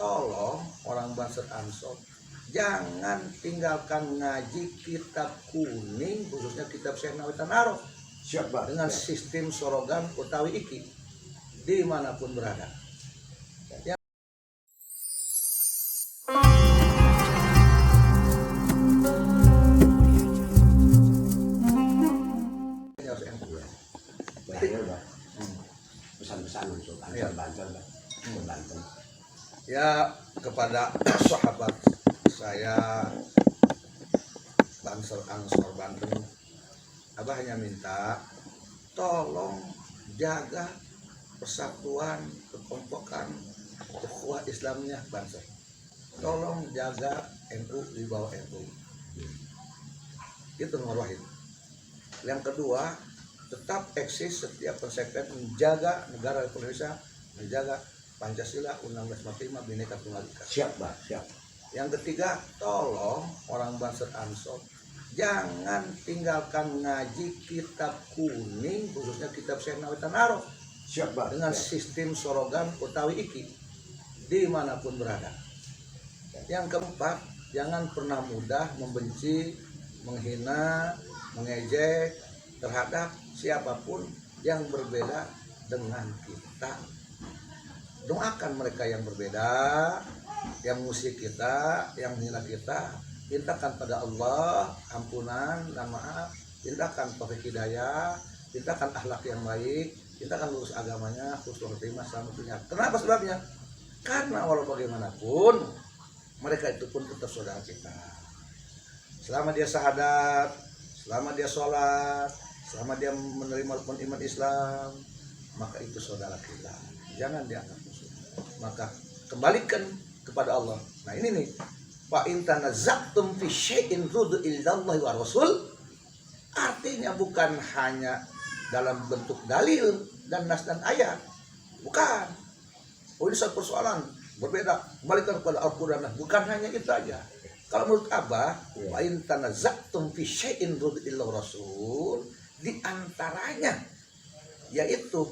tolong orang Banser Ansor jangan tinggalkan ngaji kitab kuning, khususnya kitab Syekh Nawawi Tanaro. Siap, Pak. Dengan sistem sorogan utawi iki dimanapun berada. Pesan-pesan untuk Banten, Banten. Ya, kepada sahabat saya Banser Ansor Banten, Abah hanya minta tolong jaga persatuan, kekompokan ukhuwah Islamnya Banser. Tolong jaga NU di bawah NU. Itu nomor wahid. Yang kedua, tetap eksis setiap konsekuensi menjaga negara Indonesia, menjaga Pancasila, Undang-Undang 45, Bhinneka Tunggal Ika. Siap, Pak. Siap. Yang ketiga, tolong orang Banser Ansor jangan tinggalkan ngaji kitab kuning, khususnya kitab Syekh Nawawi Tanaro. Siap, Pak. Dengan sistem sorogan utawi iki dimanapun berada. Yang keempat, jangan pernah mudah membenci, menghina, mengejek terhadap siapapun yang berbeda dengan kita. Doakan mereka yang berbeda, yang musik kita, yang menghina kita. Mintakan pada Allah ampunan dan maaf. Mintakan taufik hidayah, mintakan akhlak yang baik, mintakan lurus agamanya, husnul khotimah, selamatnya. Kenapa sebabnya? Karena walau bagaimanapun mereka itu pun tetap saudara kita. Selama dia syahadat, selama dia sholat, selama dia menerima rukun iman Islam, maka itu saudara kita. Jangan dianggap musuh. Maka kembalikan kepada Allah. Nah ini nih, fa in tanaza'tum fi syai'in ruddu ilallahi wa rasul. Artinya bukan hanya dalam bentuk dalil dan nas dan ayat. Bukan. Oh ini satu persoalan berbeda, kembalikan kepada Al-Quran. Bukan hanya itu aja. Kalau menurut Abah, wa in tanaza'tum fi syai'in ruddu ilallahi wa rasul, di antaranya yaitu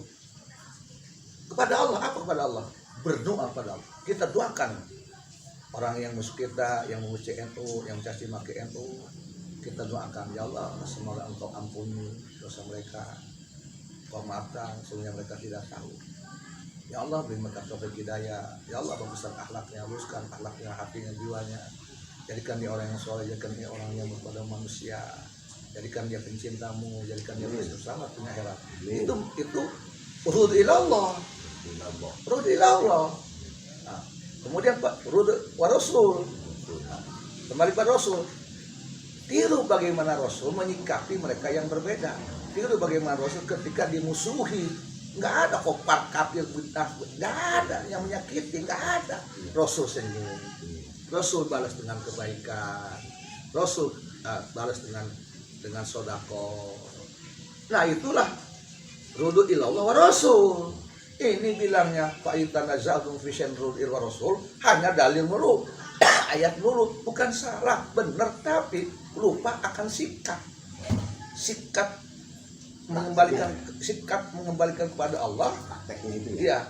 kepada Allah. Apa kepada Allah? Berdoa kepada Allah. Kita doakan orang yang musuh kita, yang memuji NU, yang mencaci maki NU, kita doakan, ya Allah, semoga Engkau ampuni dosa mereka, Engkau maafkan, sehingga mereka tidak tahu. Ya Allah, beri mereka taufik hidayah. Ya Allah, baguskan akhlaknya, luruskan akhlaknya, hatinya, jiwanya. Jadikan dia orang yang soleh, jadikan dia orang yang kepada manusia, jadikan dia pencintamu, jadikan dia bersama punya akhirat. Itu urud ilallah. Urud ilallah. Nah, kemudian Pak, urud wa rasul. Nah, kembali pada Rasul. Tiru bagaimana Rasul menyikapi mereka yang berbeda. Tiru bagaimana Rasul ketika dimusuhi. Nggak ada kopar kafir bid'ah, nggak ada yang menyakiti, nggak ada. Rasul senyum. Rasul balas dengan kebaikan. Rasul balas dengan sodako. Nah itulah rudu ilallah wa rasul. Ini bilangnya fa in tanaza'tum fi syai'in ruddu ilallah wa rasul, hanya dalil mulu, ayat mulu, bukan salah, benar, tapi lupa akan sikap mengembalikan kepada Allah. Prakteknya itu ya,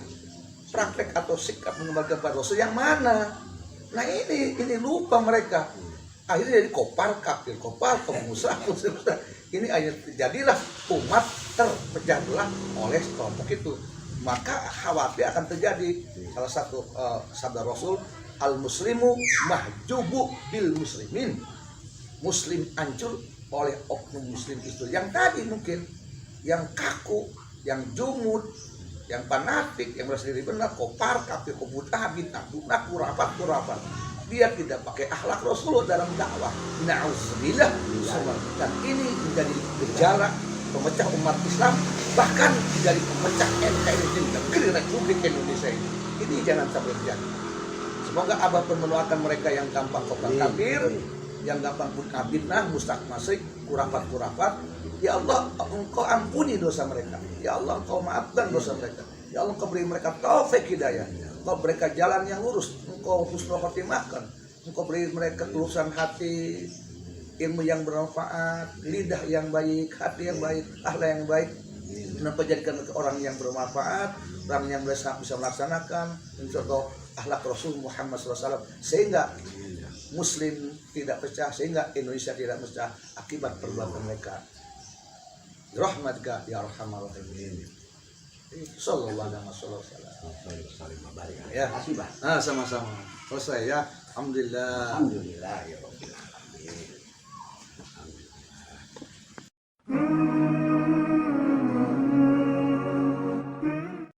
praktek atau sikap mengembalikan kepada Rasul yang mana? Nah ini lupa mereka. Akhirnya jadi kopar kafir, kopar pengusaha. Ini akhirnya terjadilah umat terpecah belah oleh kelompok itu. Maka khawatir akan terjadi salah satu sabda Rasul, al muslimu mahjubu bil muslimin. Muslim hancur oleh oknum muslim itu. Yang tadi mungkin yang kaku, yang jumud, yang fanatik, yang merasa diri benar, kopar kafir, kobudah, bid'ah, kurafat. Dia tidak pakai akhlak Rasulullah dalam dakwah. Na'udzubillah. Dan ini menjadi gejala pemecah umat Islam, bahkan menjadi pemecah NKRI di negeri Republik Indonesia ini. Ini jangan sampai terjadi. Semoga Abah pun mendoakan mereka yang gampang kopar kafir, yang gampang bid'ah, mustaq masrik, kurafat. Ya Allah, Engkau ampuni dosa mereka. Ya Allah, Engkau maafkan dosa mereka. Ya Allah, Engkau beri mereka taufik hidayah. Engkau berikan jalan yang lurus. Engkau husnul khotimahkan. Engkau beri mereka ketulusan hati, ilmu yang bermanfaat, lidah yang baik, hati yang baik, akhlak yang baik. Kenapa jadikan orang yang bermanfaat, orang yang bisa melaksanakan, contoh akhlak Rasul Muhammad SAW, sehingga Muslim tidak pecah, sehingga Indonesia tidak pecah akibat perbuatan mereka. Rahmatka ya arhamar rahimin. Sallallahu alaihi wasallam. Ya, Terima kasih, Bah. sama-sama. Selesai ya. Alhamdulillah. Alhamdulillah ya Rabbil alamin.